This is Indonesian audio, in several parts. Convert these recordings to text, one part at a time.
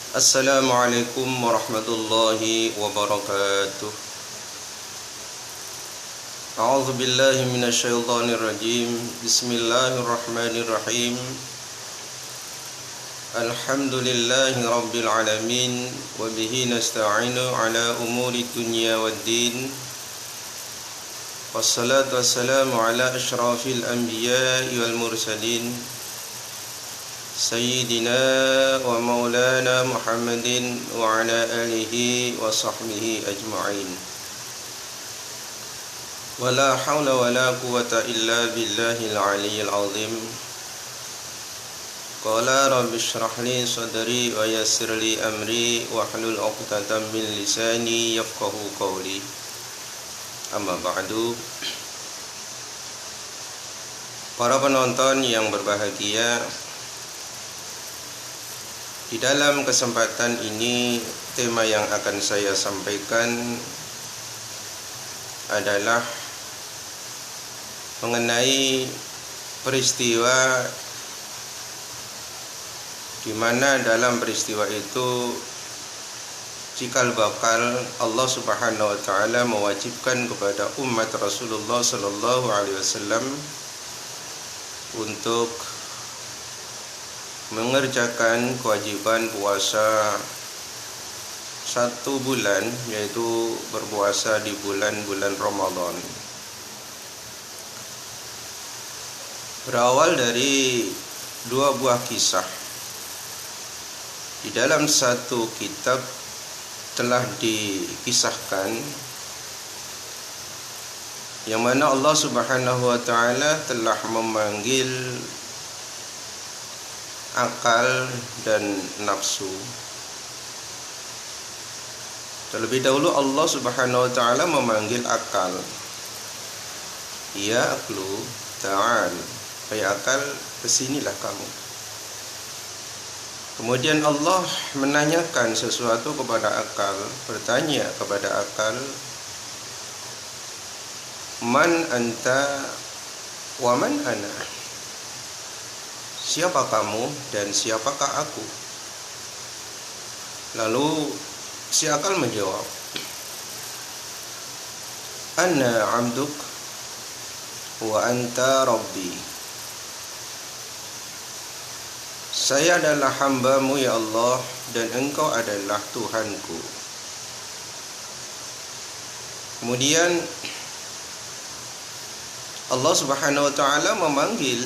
Assalamualaikum warahmatullahi wabarakatuh. A'udzu billahi minasyaitonir rajim. Bismillahirrahmanirrahim. Alhamdulillahi rabbil alamin wa bihi nasta'inu ala umuri dunya waddin. Wassalatu wassalamu ala asyrafil anbiya'i wal mursalin. Sayyidina wa maulana Muhammadin wa ala alihi wa sahbihi ajma'in. Wa la hawla wa la quwwata illa billahil aliyyil azim. Qala rabbi shrah li sadri wa yassir li amri wa hlul 'uqdatam min lisani yafqahu qawli. Amma ba'du. Para penonton yang berbahagia, di dalam kesempatan ini, tema yang akan saya sampaikan adalah mengenai peristiwa di mana dalam peristiwa itu cikal bakal Allah Subhanahu wa taala mewajibkan kepada umat Rasulullah sallallahu alaihi wasallam untuk mengerjakan kewajiban puasa 1 bulan, yaitu berpuasa di bulan-bulan Ramadan. Berawal dari 2 buah kisah. Di dalam satu kitab telah dikisahkan yang mana Allah Subhanahu wa taala telah memanggil akal dan nafsu. Terlebih dahulu Allah Subhanahu wa taala memanggil akal. Ya aklu ta'al, hai akal, kesinilah kamu. Kemudian Allah menanyakan sesuatu kepada akal, bertanya kepada akal, man anta wa man ana? Siapa kamu dan siapakah aku? Lalu si akal menjawab, Ana abduk wa anta rabbi. Saya adalah hambamu ya Allah, dan engkau adalah Tuhanku. Kemudian Allah Subhanahu wa taala memanggil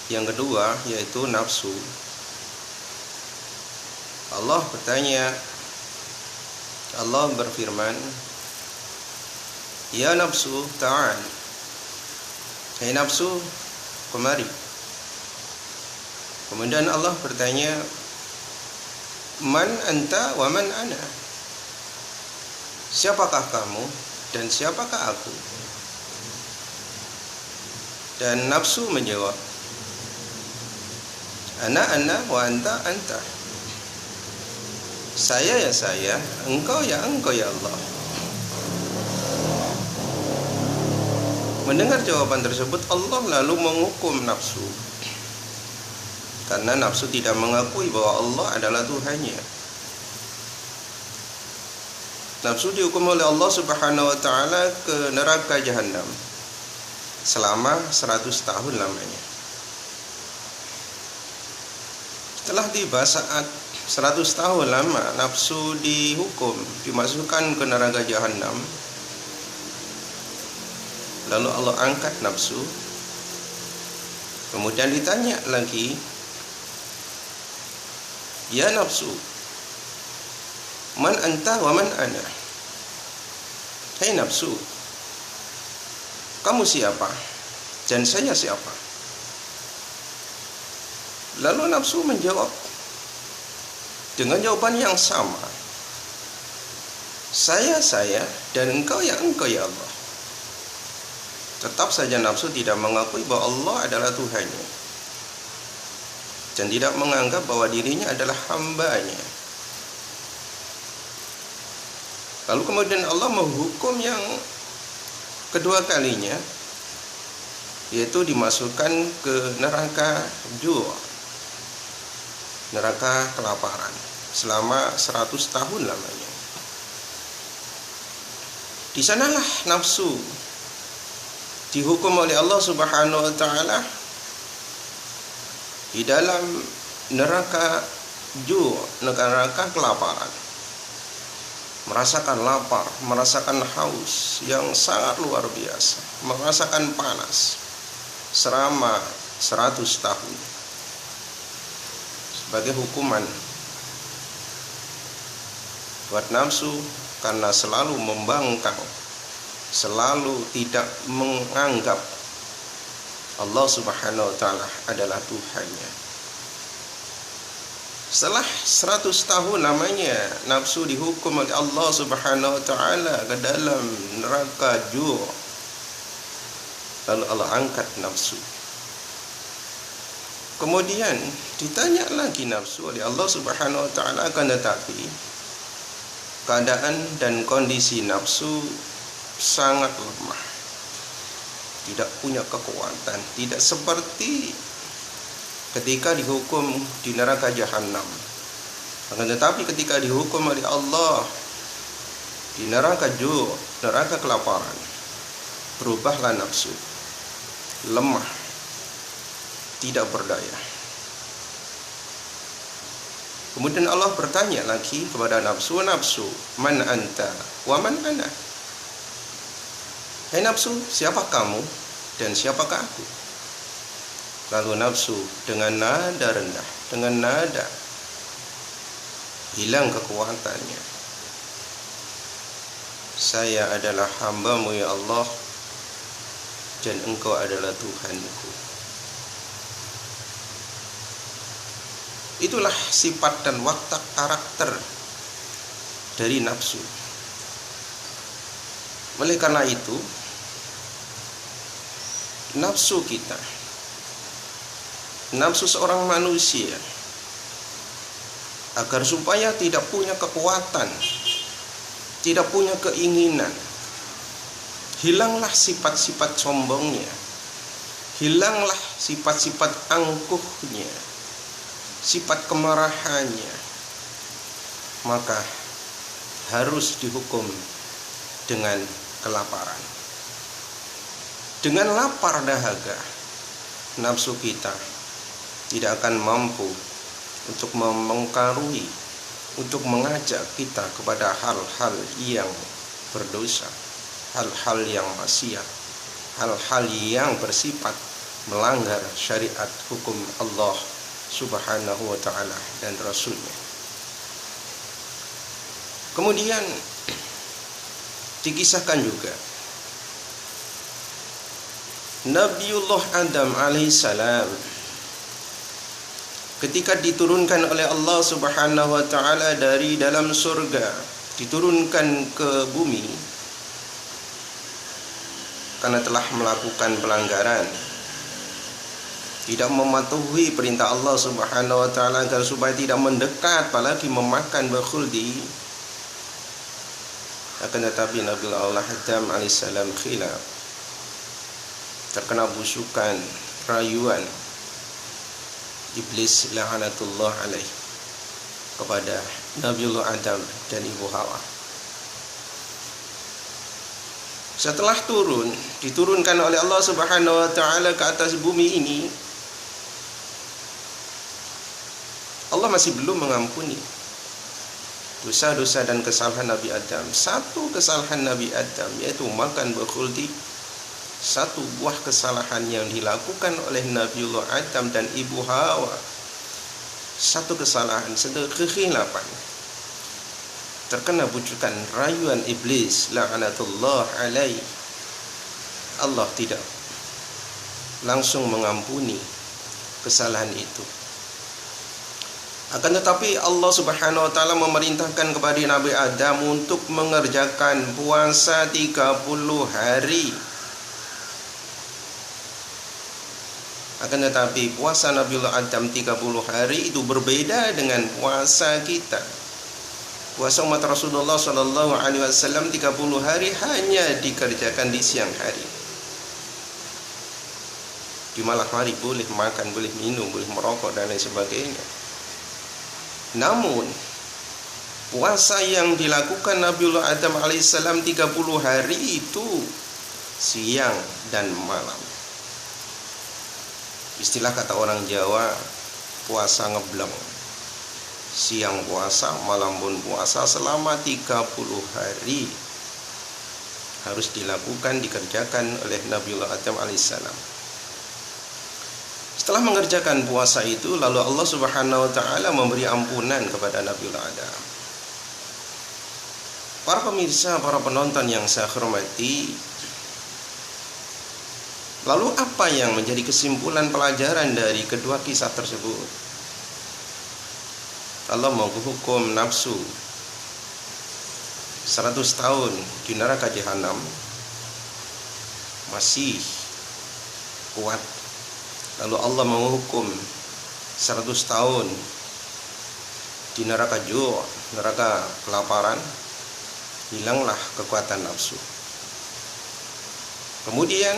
yang kedua, yaitu nafsu. Allah bertanya, Allah berfirman, Ya nafsu ta'al, hai nafsu, kemari. Kemudian Allah bertanya, Man anta wa man ana? Siapakah kamu dan siapakah aku? Dan nafsu menjawab, Ana wa anta anta. Saya ya saya, engkau ya Allah. Mendengar jawaban tersebut, Allah lalu menghukum nafsu, karena nafsu tidak mengakui bahwa Allah adalah Tuhannya. Nafsu dihukum oleh Allah Subhanahu wa taala ke neraka Jahannam selama 100 tahun lamanya. Setelah tiba saat 100 tahun lama nafsu dihukum, dimasukkan ke neraka Jahannam. Lalu Allah angkat nafsu. Kemudian ditanya lagi, Ya nafsu, man anta wa man ana? Hai nafsu, kamu siapa dan saya siapa? Lalu nafsu menjawab dengan jawaban yang sama, Saya dan engkau ya Allah. Tetap saja nafsu tidak mengakui bahwa Allah adalah Tuhannya, dan tidak menganggap bahwa dirinya adalah hambanya. Lalu kemudian Allah menghukum yang kedua kalinya, yaitu dimasukkan ke neraka Jua. neraka kelaparan selama 100 tahun lamanya. Di sanalah nafsu dihukum oleh Allah Subhanahu wa taala di dalam neraka neraka kelaparan. Merasakan lapar, merasakan haus yang sangat luar biasa, merasakan panas selama 100 tahun sebagai hukuman buat nafsu karena selalu membangkang, selalu tidak menganggap Allah Subhanahu wa taala adalah Tuhannya. Setelah 100 tahun namanya nafsu dihukum oleh Allah Subhanahu wa taala ke dalam neraka ju'. Lalu Allah angkat nafsu. Kemudian ditanya lagi nafsu oleh Allah Subhanahu wa taala, akan tetapi keadaan dan kondisi nafsu sangat lemah. Tidak punya kekuatan, tidak seperti ketika dihukum di neraka jahanam. Akan tetapi ketika dihukum oleh Allah di neraka ju', neraka kelaparan, berubahlah nafsu, lemah, tidak berdaya. Kemudian Allah bertanya lagi kepada nafsu, nafsu, man anta wa man ana? Hai nafsu, siapa kamu dan siapakah aku? Lalu nafsu dengan nada rendah, dengan nada hilang kekuatannya. Saya adalah hamba-Mu ya Allah, dan Engkau adalah Tuhanku. Itulah sifat dan watak karakter dari nafsu. Oleh karena itu, nafsu kita, nafsu seorang manusia, agar supaya tidak punya kekuatan, tidak punya keinginan, hilanglah sifat-sifat sombongnya, hilanglah sifat-sifat angkuhnya, sifat kemarahannya, maka harus dihukum dengan kelaparan. Dengan lapar dahaga, nafsu kita tidak akan mampu untuk memengkarui, untuk mengajak kita kepada hal-hal yang berdosa, hal-hal yang maksiat, hal-hal yang bersifat melanggar syariat hukum Allah Subhanahu wa ta'ala dan Rasulnya. Kemudian dikisahkan juga Nabiullah Adam alaihissalam ketika diturunkan oleh Allah Subhanahu wa ta'ala dari dalam surga, diturunkan ke bumi karena telah melakukan pelanggaran, tidak mematuhi perintah Allah Subhanahu wa ta'ala agar supaya tidak mendekat apalagi memakan bakhuldi. Akan tetapi Nabi Allah Adam alaihissalam khilaf, terkena busukan, rayuan iblis la'anatullah alaih kepada Nabiullah Adam dan Ibu Hawa. Setelah diturunkan oleh Allah Subhanahu wa ta'ala ke atas bumi ini, Allah masih belum mengampuni dosa-dosa dan kesalahan Nabi Adam. Satu kesalahan Nabi Adam, yaitu makan bakhuldi, satu buah kesalahan yang dilakukan oleh Nabiullah Adam dan Ibu Hawa, satu kesalahan, satu kekhilapan, terkena bujukan rayuan iblis la'anatullah alaih. Allah tidak langsung mengampuni kesalahan itu. Akan tetapi Allah Subhanahu wa ta'ala memerintahkan kepada Nabi Adam untuk mengerjakan puasa 30 hari. Akan tetapi puasa Nabiullah Adam 30 hari itu berbeda dengan puasa kita. Puasa umat Rasulullah SAW 30 hari hanya dikerjakan di siang hari. Di malam hari boleh makan, boleh minum, boleh merokok dan lain sebagainya. Namun puasa yang dilakukan Nabiullah Adam alaihissalam 30 hari itu siang dan malam. Istilah kata orang Jawa, puasa ngebleng. Siang puasa, malam pun puasa selama 30 hari harus dilakukan, dikerjakan oleh Nabiullah Adam alaihissalam. Setelah mengerjakan puasa itu, lalu Allah Subhanahu wa taala memberi ampunan kepada Nabiullah Adam. Para pemirsa, para penonton yang saya hormati, lalu apa yang menjadi kesimpulan pelajaran dari kedua kisah tersebut? Allah menghukum nafsu 100 tahun di neraka jahanam masih kuat. Lalu Allah menghukum 100 tahun di neraka ju', neraka kelaparan, hilanglah kekuatan nafsu. Kemudian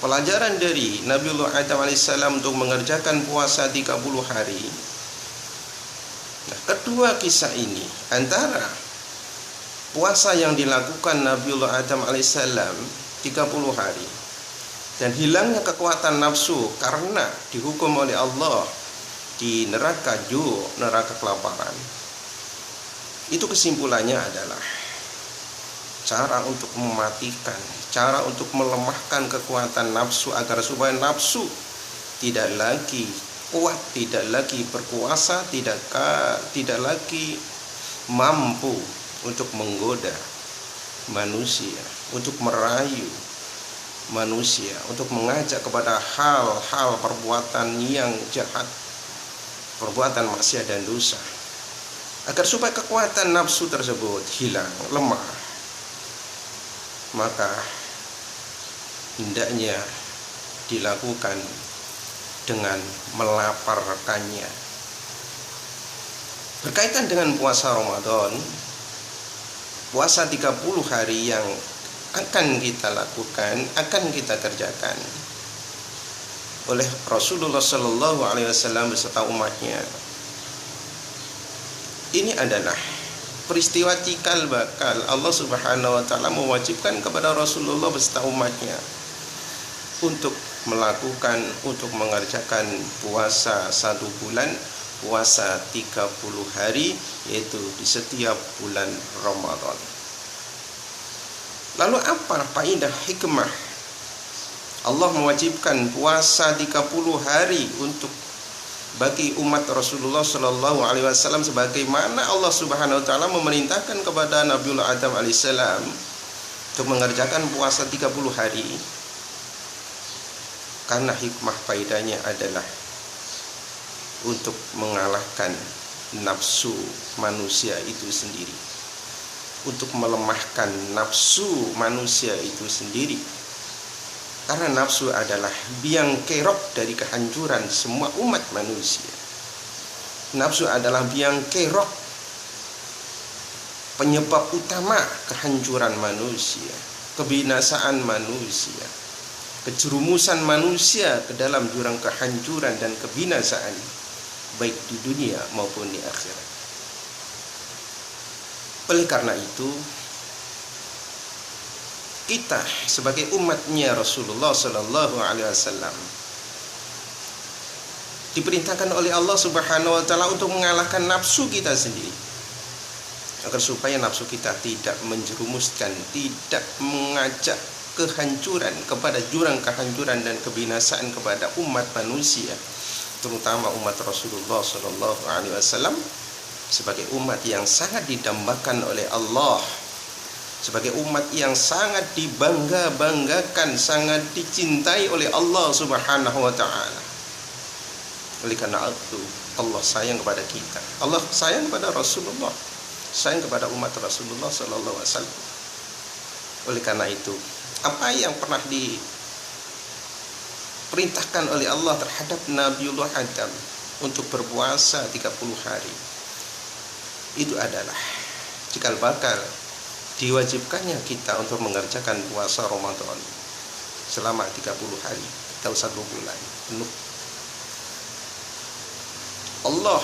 pelajaran dari Nabiullah Adam alaihissalam untuk mengerjakan puasa 30 hari. Nah, kedua kisah ini, antara puasa yang dilakukan Nabiullah Adam alaihissalam 30 hari dan hilangnya kekuatan nafsu karena dihukum oleh Allah di neraka ju', neraka kelaparan. Itu kesimpulannya adalah cara untuk mematikan, cara untuk melemahkan kekuatan nafsu agar supaya nafsu tidak lagi kuat, tidak lagi berkuasa, tidak lagi mampu untuk menggoda manusia, untuk merayu manusia, untuk mengajak kepada hal-hal perbuatan yang jahat, perbuatan maksiat dan dosa, agar supaya kekuatan nafsu tersebut hilang, lemah. Maka hendaknya dilakukan dengan melaparkannya. Berkaitan dengan puasa Ramadan, puasa 30 hari yang akan kita lakukan, akan kita kerjakan oleh Rasulullah Sallallahu Alaihi Wasallam beserta umatnya. Ini adalah peristiwa cikal bakal Allah Subhanahu Wa Taala mewajibkan kepada Rasulullah beserta umatnya untuk melakukan, untuk mengerjakan puasa 1 bulan, puasa 30 hari, yaitu di setiap bulan Ramadan. Lalu apa faedah hikmah Allah mewajibkan puasa 30 hari untuk bagi umat Rasulullah Shallallahu Alaihi Wasallam, sebagaimana Allah Subhanahu Wa Taala memerintahkan kepada Nabiullah Adam alaihissalam untuk mengerjakan puasa 30 hari? Karena hikmah faedahnya adalah untuk mengalahkan nafsu manusia itu sendiri, untuk melemahkan nafsu manusia itu sendiri. Karena nafsu adalah biang kerok dari kehancuran semua umat manusia. Nafsu adalah biang kerok, penyebab utama kehancuran manusia, kebinasaan manusia, kejerumusan manusia ke dalam jurang kehancuran dan kebinasaan, baik di dunia maupun di akhirat. Oleh karena itu, kita sebagai umatnya Rasulullah Sallallahu Alaihi Wasallam diperintahkan oleh Allah Subhanahu Wa Taala untuk mengalahkan nafsu kita sendiri, agar supaya nafsu kita tidak menjerumuskan, tidak mengajak kehancuran, kepada jurang kehancuran dan kebinasaan kepada umat manusia, terutama umat Rasulullah Sallallahu Alaihi Wasallam sebagai umat yang sangat didambakan oleh Allah, sebagai umat yang sangat dibangga-banggakan, sangat dicintai oleh Allah Subhanahu Wa Taala. Oleh karena itu Allah sayang kepada kita, Allah sayang kepada Rasulullah, sayang kepada umat Rasulullah Sallallahu Alaihi Wasallam. Oleh karena itu, apa yang pernah diperintahkan oleh Allah terhadap Nabiullah Adam untuk berpuasa 30 hari, itu adalah cikal bakal diwajibkannya kita untuk mengerjakan puasa Ramadan selama 30 hari atau 1 bulan penuh. Allah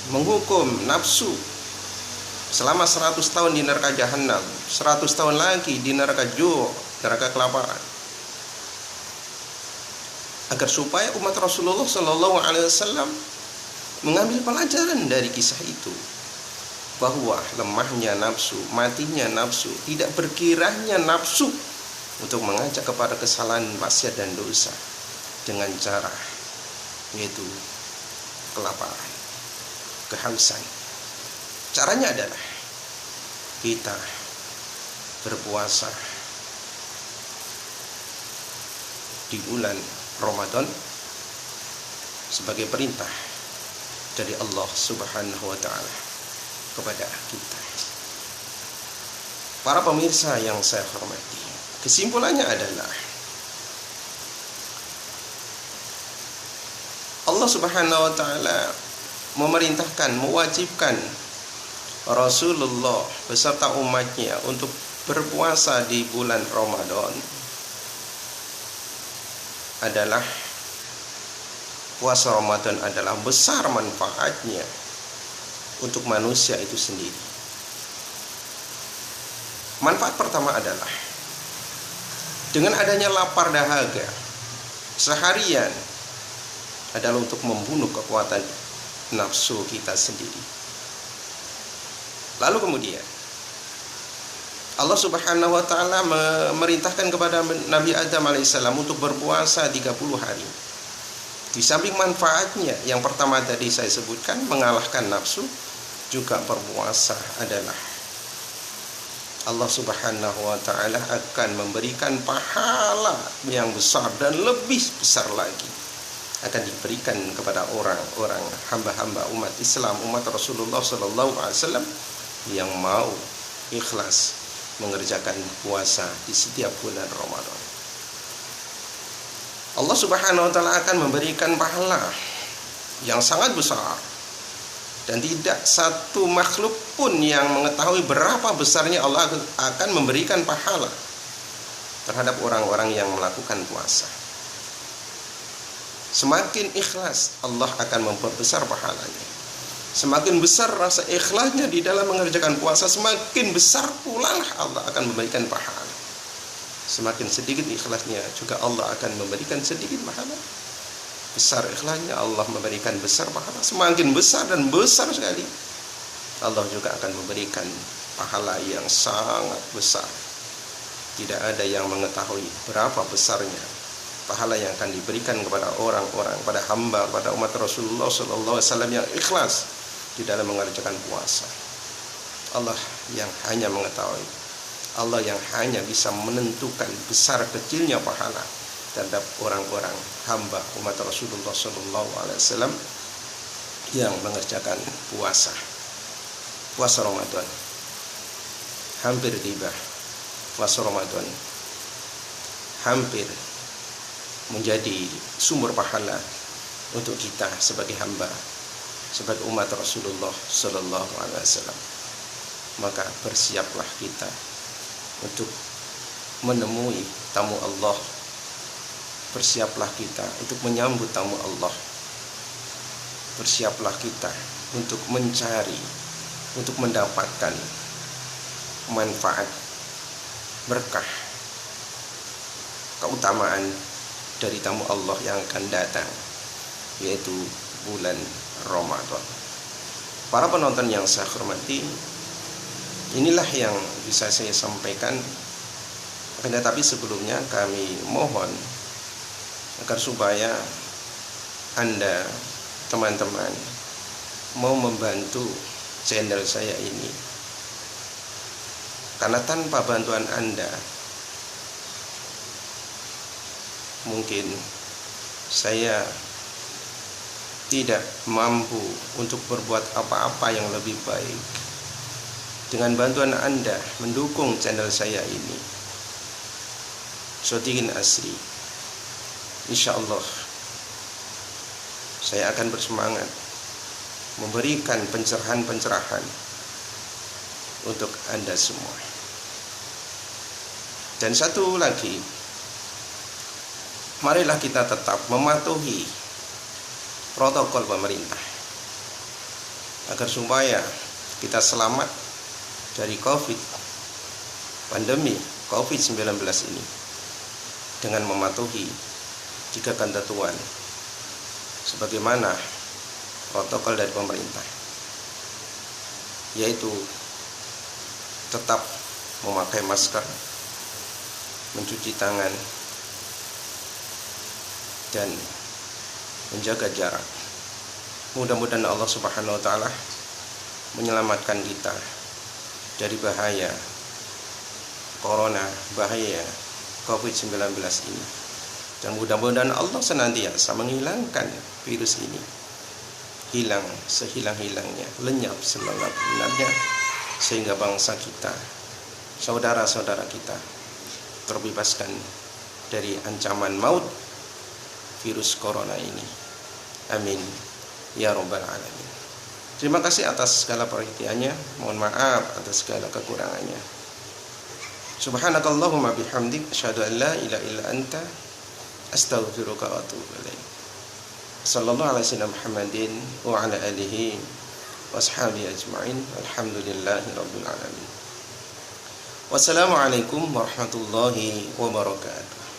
menghukum nafsu selama 100 tahun di neraka jahanam, 100 tahun lagi di neraka neraka kelaparan, agar supaya umat Rasulullah Shallallahu Alaihi Wasallam mengambil pelajaran dari kisah itu, bahwa lemahnya nafsu, matinya nafsu, tidak berkiranya nafsu untuk mengajak kepada kesalahan, maksiat dan dosa dengan cara yaitu kelaparan, kehausan. Caranya adalah kita berpuasa di bulan Ramadan sebagai perintah dari Allah Subhanahu wa taala kepada kita. Para pemirsa yang saya hormati, kesimpulannya adalah Allah Subhanahu wa taala memerintahkan, mewajibkan Rasulullah beserta umatnya untuk berpuasa di bulan Ramadan adalah puasa Ramadan adalah besar manfaatnya untuk manusia itu sendiri. Manfaat pertama adalah dengan adanya lapar dahaga seharian adalah untuk membunuh kekuatan nafsu kita sendiri. Lalu kemudian Allah Subhanahu wa taala memerintahkan kepada Nabi Adam alaihissalam untuk berpuasa 30 hari. Di samping manfaatnya yang pertama tadi saya sebutkan, mengalahkan nafsu, juga berpuasa adalah Allah Subhanahu wa taala akan memberikan pahala yang besar dan lebih besar lagi akan diberikan kepada orang-orang hamba-hamba umat Islam, umat Rasulullah sallallahu alaihi wasallam yang mau ikhlas mengerjakan puasa di setiap bulan Ramadan. Allah Subhanahu wa taala akan memberikan pahala yang sangat besar, dan tidak satu makhluk pun yang mengetahui berapa besarnya Allah akan memberikan pahala terhadap orang-orang yang melakukan puasa. Semakin ikhlas, Allah akan memperbesar pahalanya. Semakin besar rasa ikhlasnya di dalam mengerjakan puasa, semakin besar pula Allah akan memberikan pahala. Semakin sedikit ikhlasnya, juga Allah akan memberikan sedikit pahala. Besar ikhlasnya, Allah memberikan besar pahala. Semakin besar dan besar sekali, Allah juga akan memberikan pahala yang sangat besar. Tidak ada yang mengetahui berapa besarnya pahala yang akan diberikan kepada orang-orang, pada hamba, pada umat Rasulullah SAW yang ikhlas di dalam mengerjakan puasa. Allah yang hanya mengetahui, Allah yang hanya bisa menentukan besar kecilnya pahala terhadap orang-orang hamba umat Rasulullah SAW yang mengerjakan puasa. Puasa Ramadan hampir tiba. Puasa Ramadan hampir menjadi sumber pahala untuk kita sebagai hamba, sebagai umat Rasulullah sallallahu alaihi wasallam. Maka bersiaplah kita untuk menemui tamu Allah. Bersiaplah kita untuk menyambut tamu Allah. Bersiaplah kita untuk mencari, untuk mendapatkan manfaat, berkah, keutamaan dari tamu Allah yang akan datang, yaitu bulan Ramadan. Para penonton yang saya hormati, inilah yang bisa saya sampaikan. Akan tetapi sebelumnya kami mohon agar supaya Anda, teman-teman, mau membantu channel saya ini, karena tanpa bantuan Anda mungkin saya tidak mampu untuk berbuat apa-apa yang lebih baik. Dengan bantuan Anda mendukung channel saya ini, Sotikin Asri, insya Allah saya akan bersemangat memberikan pencerahan-pencerahan untuk Anda semua. Dan satu lagi, marilah kita tetap mematuhi protokol pemerintah. agar supaya kita selamat dari pandemi COVID-19 ini dengan mematuhi 3 ketentuan sebagaimana protokol dari pemerintah, yaitu tetap memakai masker, mencuci tangan, dan menjaga jarak. Mudah-mudahan Allah Subhanahu wa taala menyelamatkan kita dari bahaya corona, bahaya COVID-19 ini. Dan mudah-mudahan Allah senantiasa menghilangkan virus ini, hilang sehilang-hilangnya, lenyap selengkap-lengkapnya, sehingga bangsa kita, saudara-saudara kita terbebaskan dari ancaman maut virus corona ini. Amin ya rabbal alamin. Terima kasih atas segala perhatiannya. Mohon maaf atas segala kekurangannya. Subhanakallahumma bihamdik, asyhadu an la ilaha illa anta, astaghfiruka wa atubu ilaik. Sallallahu alaihi wasallam Muhammadin wa ala alihi washabihi ajma'in. Alhamdulillahi rabbil alamin. Wassalamualaikum warahmatullahi wabarakatuh.